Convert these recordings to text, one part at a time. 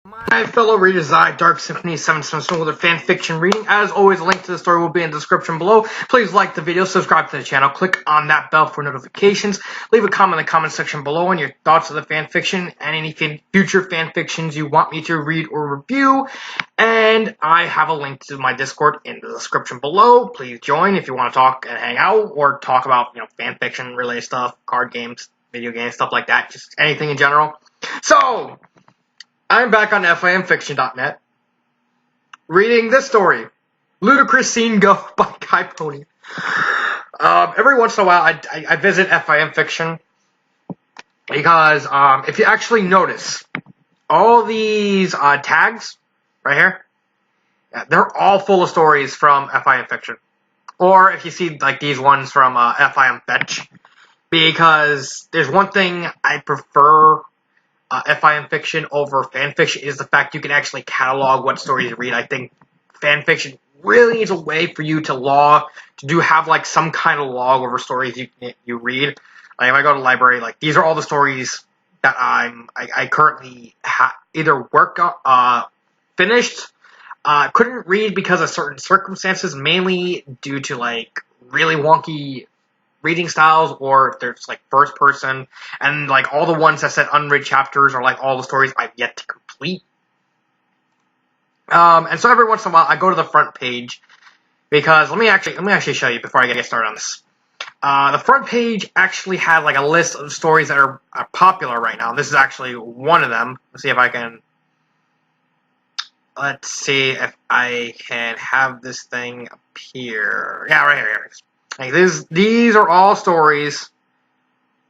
My fellow readers, Dark Symphony 7 semester with a fan fiction reading. As always, a link to the story will be in the description below. Please like the video, subscribe to the channel, click on that bell for notifications, leave a comment in the comment section below on your thoughts of the fan fiction and any future fan fictions you want me to read or review. And I have a link to my Discord in the description below. Please join if you want to talk and hang out or talk about, fan fiction related stuff, card games, video games, stuff like that, just anything in general. So, I'm back on FanFiction.net, reading this story, Ludicrous Scene Go by Kai Pony. Every once in a while, I visit FanFiction, because if you actually notice, all these tags right here, they're all full of stories from FanFiction. Or if you see like these ones from FanFetch, because there's one thing I prefer FanFiction over fanfiction is the fact you can actually catalog what stories you read. I think fanfiction really is a way for you to have like some kind of log over stories you read. Like if I go to the library, like these are all the stories that I currently either finished, couldn't read because of certain circumstances, mainly due to like really wonky reading styles, or if there's like first person, and like all the ones that said unread chapters are like all the stories I've yet to complete. And so every once in a while I go to the front page, because let me actually show you before I get started on this. The front page actually had like a list of stories that are popular right now. This is actually one of them. Let's see if I can have this thing appear. Yeah, right here. Like these are all stories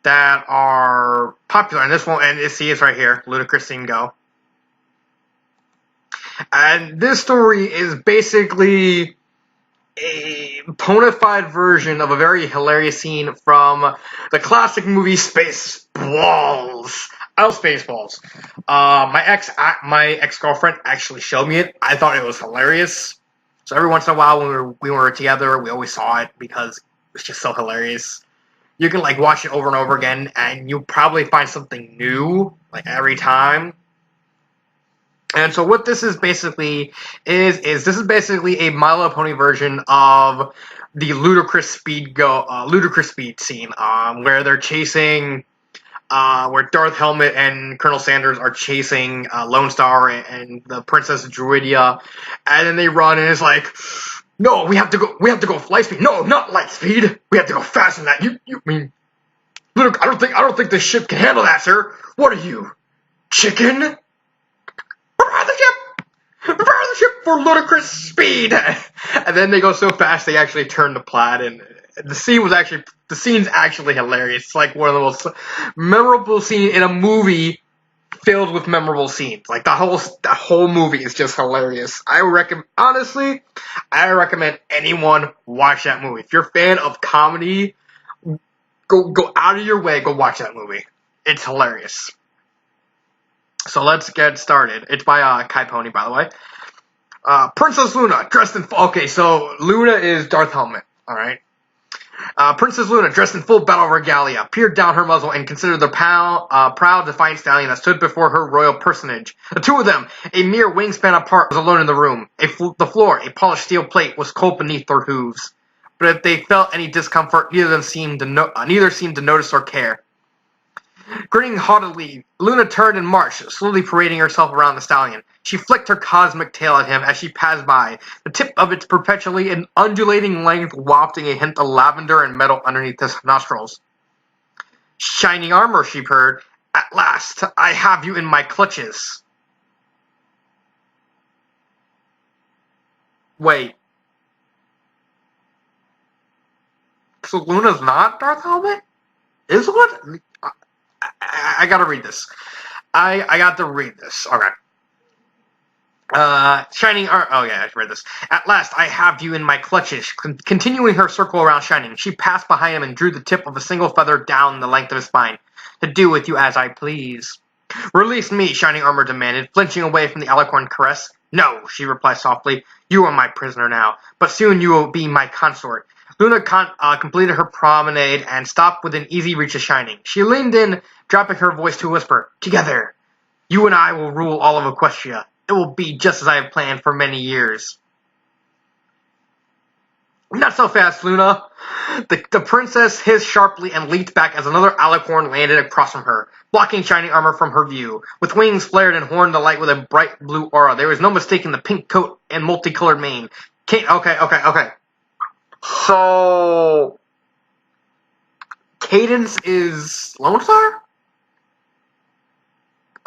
that are popular, and this one, and you see it's right here, Ludicrous Scene Go. And this story is basically a bona fide version of a very hilarious scene from the classic movie Spaceballs. I love Spaceballs. My ex-girlfriend actually showed me it. I thought it was hilarious. So every once in a while when we were together, we always saw it because it was just so hilarious. You can like watch it over and over again, and you'll probably find something new like every time. And so what this is basically is this is basically a My Little Pony version of the Ludicrous Speed scene, where they're chasing. Where Darth Helmet and Colonel Sanders are chasing Lone Star and the Princess Druidia, and then they run, and it's like, no, we have to go light speed. No, not light speed. We have to go faster than that. You mean, Ludic, I don't think the ship can handle that, sir. What are you, chicken? Prepare the ship! Prepare the ship for ludicrous speed! And then they go so fast they actually turn the plaid, and the scene's actually hilarious. It's like one of the most memorable scenes in a movie filled with memorable scenes. Like that whole movie is just hilarious. Honestly, I recommend anyone watch that movie. If you're a fan of comedy, go out of your way, go watch that movie. It's hilarious. So let's get started. It's by Kai Pony, by the way. Princess Luna, dressed in... Okay, so Luna is Darth Helmet, alright? Princess Luna, dressed in full battle regalia, peered down her muzzle and considered the proud, defiant stallion that stood before her royal personage. The two of them, a mere wingspan apart, was alone in the room. The floor, a polished steel plate, was cold beneath their hooves. But if they felt any discomfort, neither seemed to notice or care. Grinning haughtily, Luna turned and marched, slowly parading herself around the stallion. She flicked her cosmic tail at him as she passed by, the tip of its perpetually and undulating length wafting a hint of lavender and metal underneath his nostrils. Shining armor, she purred. At last, I have you in my clutches. Wait. So Luna's not Darth Helmet? Is what? I gotta read this. I got to read this. Okay. Shining armor. Oh yeah, I read this. At last, I have you in my clutches. Continuing her circle around Shining, she passed behind him and drew the tip of a single feather down the length of his spine. To do with you as I please. Release me, Shining Armor demanded, flinching away from the alicorn caress. No, she replied softly. You are my prisoner now, but soon you will be my consort. Luna completed her promenade and stopped within easy reach of Shining. She leaned in, dropping her voice to a whisper. Together. You and I will rule all of Equestria. It will be just as I have planned for many years. Not so fast, Luna. The princess hissed sharply and leaped back as another alicorn landed across from her, blocking shining armor from her view. With wings flared and horned the light with a bright blue aura, there was no mistaking the pink coat and multicolored mane. Okay. So, Cadence is Lone Star?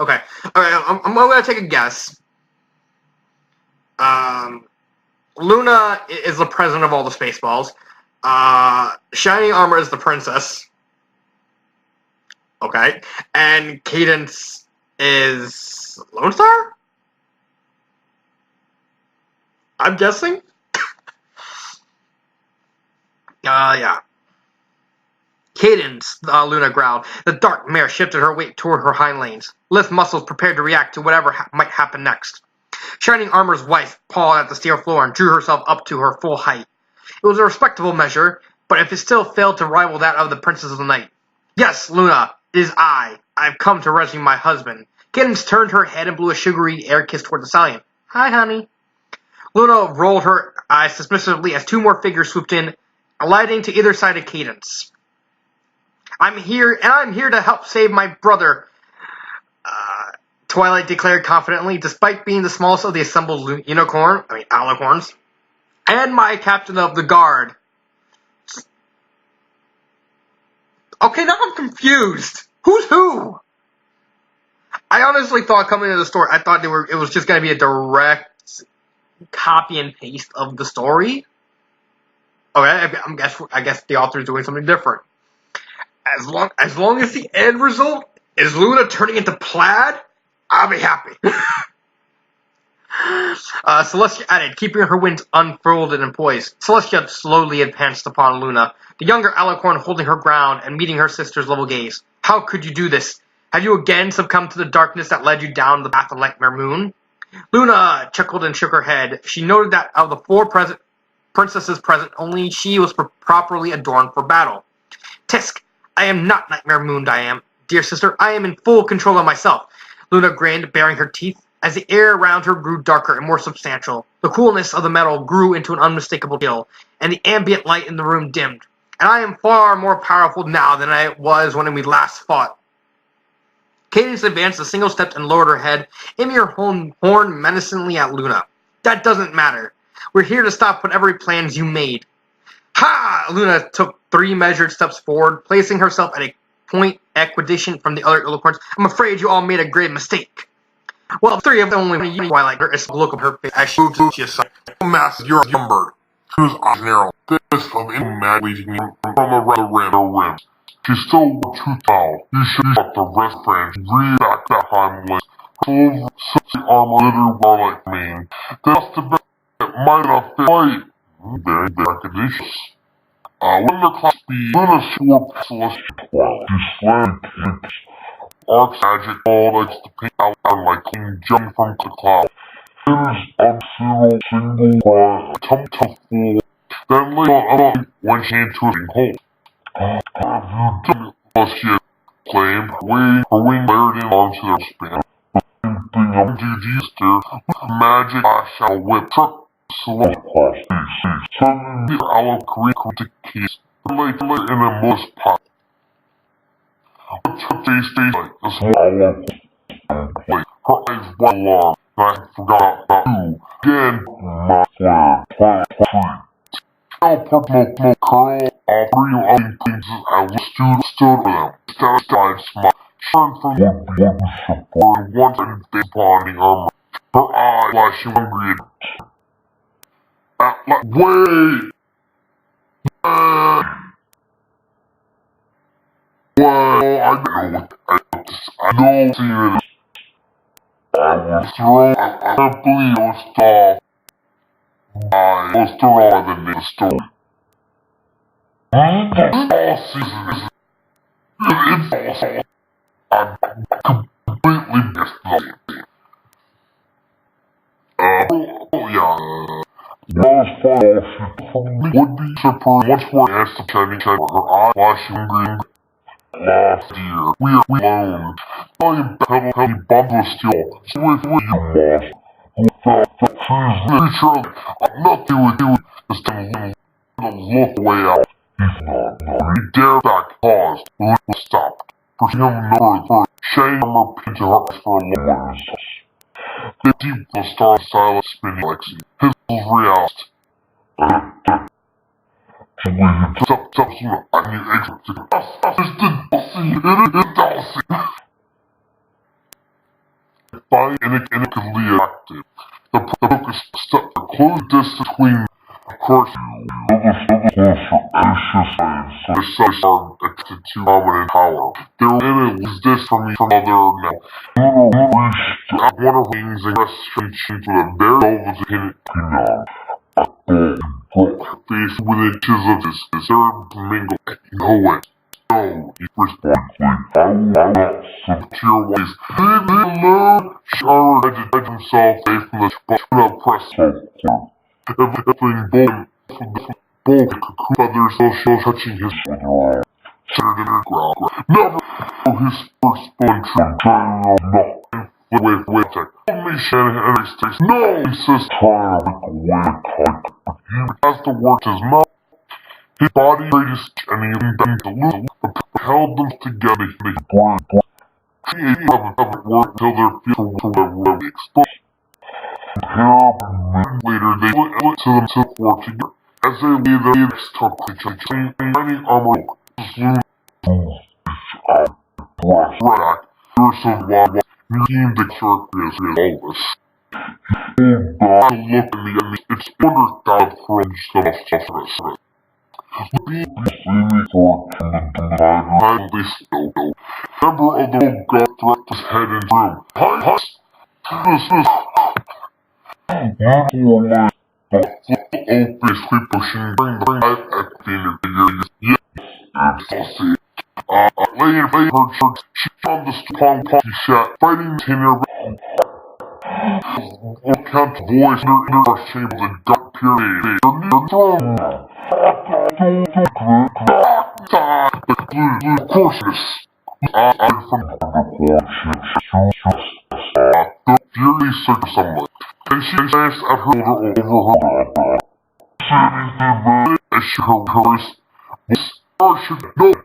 Okay. Alright, I'm gonna take a guess. Luna is the president of all the Spaceballs. Shining Armor is the princess. Okay. And Cadence is Lone Star? I'm guessing? Yeah. Cadence, Luna growled. The dark mare shifted her weight toward her hind legs. Lithe muscles prepared to react to whatever might happen next. Shining Armor's wife pawed at the steel floor and drew herself up to her full height. It was a respectable measure, but if it still failed to rival that of the Princess of the Night. Yes, Luna, it is I. I've come to rescue my husband. Cadence turned her head and blew a sugary air kiss toward the stallion. Hi, honey. Luna rolled her eyes suspiciously as two more figures swooped in, alighting to either side of Cadence. I'm here to help save my brother, Twilight declared confidently, despite being the smallest of the assembled alicorns, and my captain of the guard. Okay, now I'm confused. Who's who? I honestly thought coming into the story, I thought it was just going to be a direct copy and paste of the story. Okay, I guess the author's doing something different. As long as the end result is Luna turning into Plaid, I'll be happy. Celestia added, keeping her wings unfolded and poised. Celestia slowly advanced upon Luna, the younger alicorn holding her ground and meeting her sister's level gaze. How could you do this? Have you again succumbed to the darkness that led you down the path of Nightmare Moon? Luna chuckled and shook her head. She noted that of the four princesses present, only she was properly adorned for battle. Tisk, I am not Nightmare Moon, dear sister. I am in full control of myself. Luna grinned, baring her teeth, as the air around her grew darker and more substantial. The coolness of the metal grew into an unmistakable chill, and the ambient light in the room dimmed. And I am far more powerful now than I was when we last fought. Cadence advanced a single step and lowered her head, aiming her horn menacingly at Luna. That doesn't matter. We're here to stop whatever plans you made. Ha! Luna took 3 measured steps forward, placing herself at a point equidistant from the other alicorns. I'm afraid you all made a grave mistake. Well, 3 of them only you, Twilight, her look of her face as she moved to your side. Master, you're numbered. Whose eyes narrow. This of any mad leading from around the rim. She's still too tall. You should let the rest friends read back that hind legs. Full silky armor, little warlike mane. They must have been might have fit fight. Very conditions. When the class speed, Luna swore celestial twilight. She slammed Cadence. Arc's magic ball against the pink outline like King jumping from the cloud. Cadence unsealed single cry, tum-tum full. Then lay on when she into a hole. Have you done it? She claimed, her wing layered in onto their span. Being a MGG stare, magic flash out whip truck. Select class DC. Suddenly, the owl created keys. Lay in a moist pot. They stayed like a small owl play. Her eyes wide alarm, and I forgot about you. Again, my flare, Tell purple curl all 3 owning princesses and stood for them. Satisfied smile. Turned from would be support and once and face bonding armor. Her eyes flashing hungry wait! Well, I know see it. I was thrown. I can't believe it was stalled. I was thrown than the story. All season it's all. I completely missed nothing. Yeah. Well, as far as she would be surprised once more asked the shining her eyes flashing green. last year. We are alone. I am heavily bound to a steel. So with you, Moss, who felt that she's literally nothing with you. Just to look way out. He's not. He dared back, paused, and stopped. For him, no further. Shane repeated to her for a long the deep the star silent spinning Lexi. His reality. So we stop soon. I need exit to the Dawson. Fine and active. The focus stuck the close distance between of course closer anxious and such are addicted to dominant power. There is this from me from other now. One of wings and restrictions with a bare velvet face with inches of this deserved mingle. No it. No, he responded. I will not submit to your ways. Leave me alone. Shower had to himself away from the press. Everything bold feathers also touching his shoulder. Shattered in her growl. Never his first bone trying not with tech. Only Shanahan and Stace. No! Insists trying to away has to work his mouth. His body raised and he bent to lose, but held them together. They haven't worked till their feet were exposed. Later, they went to them to work together. As they lay their legs tucked each other, tiny armor rack, some wild, needing the character as Elvis. To look in the enemy, it's wondered that from self-suffering. Being for the no. Member of the old guard thrust his head into the room. Basically pushing bring at the figure. Yes, I'll laying her church, she found the strong party shot, fighting Tanner. Count voice in her shame of the dark period. Of course, this. From the fury searched someone, and she glanced at her over her. As she hers. No, I see you put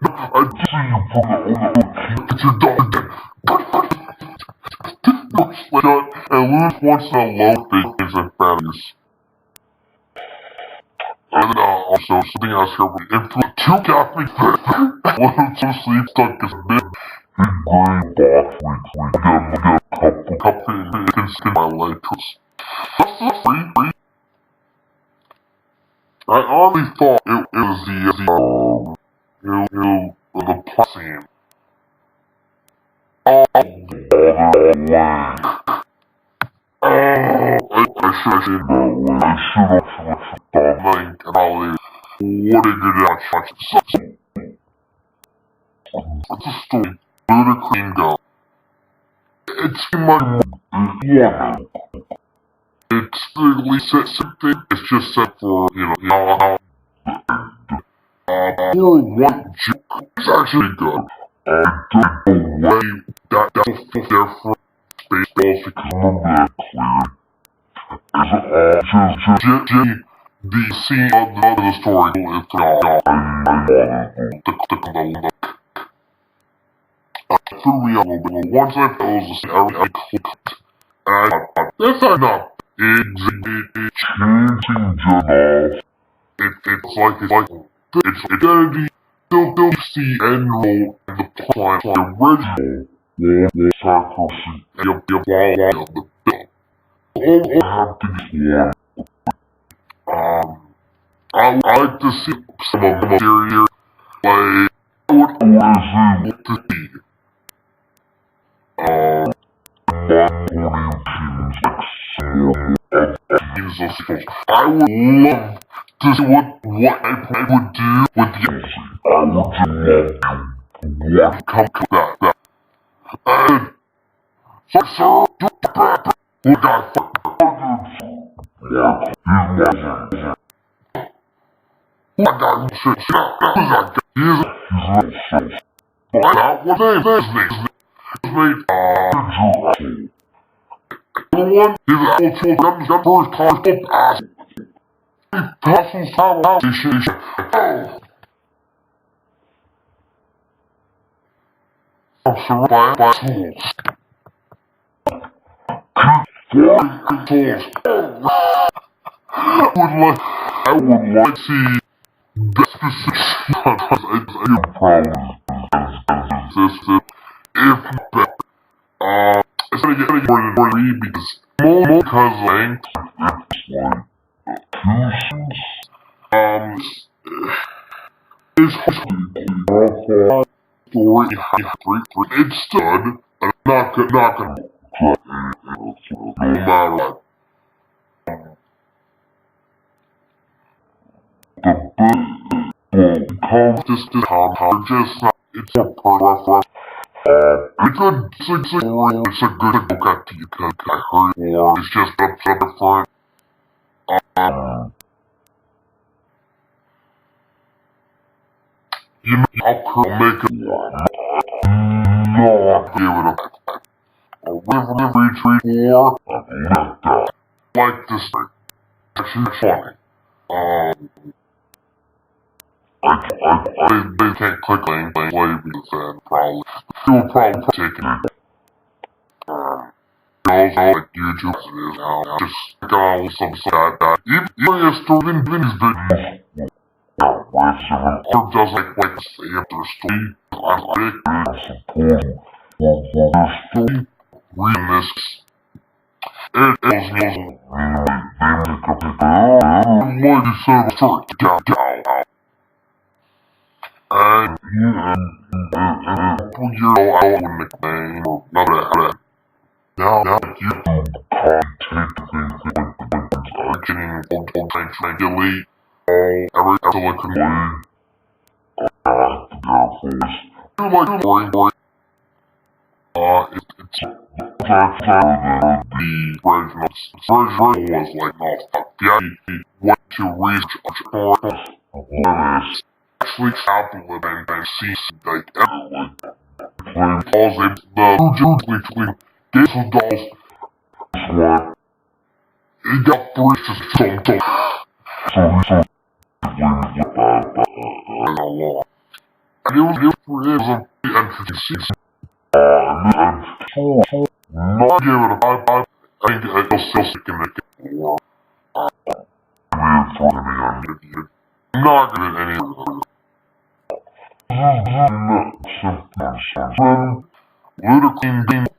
it's your dog. Shut and lose once in a low things and fatties. And also something else here with influence two Catholic fans. One to sleep stuck his bit. Big gray box we get a couple and skin my legs. That's free. I already thought it was the plane. I should have thought and all what a good outshot. It's a story. Ludicrous go. It's my it's really set it's just set for, how for one joke. It's actually good. The way that's there for Spaceballs because that clear. The scene of the story is threw me a little bit. Once I fell asleep, I clicked. And that's enough. It's changing Jedi. It's like it's identity. Still see end roll and the plan for the original sacrifice and the wall of the bill. All have to be one. I like to see some of the material like I would always like to see. I would love to see what I would do with the I would just love what come to that. And sir, we got I got shit. He's What's his name? His mate, the one, his apple to them first cars up ass. He passes out, she, oh. I'm surrounded by tools. Tools. I would like to see the specific problems existed if better. It's gonna get more than 3 because more because it's story it's stood and I'm not gonna no matter what. Just just not it's a per it's a story, it's a good look at you because I heard more it's just a different you know I'll make it not give it a river retreat or like this thing. Actually funny. They can't click anything play because then probably they will probably take it. Also like YouTube is now just like some sad that even if even his videos or does like to say after a story I story reading this it was like you said story down and you're out with nickname or not that now you getting old time trying to delete every like can you like boring it's the original was like no fuck yeah he went to research for actually travel and see like everyone calls it the between games of dolls one he got 3 something so a lot and it was for him as a entry season and not give it a 5 I think it'll still stick in the war I'm not giving any Ludicrous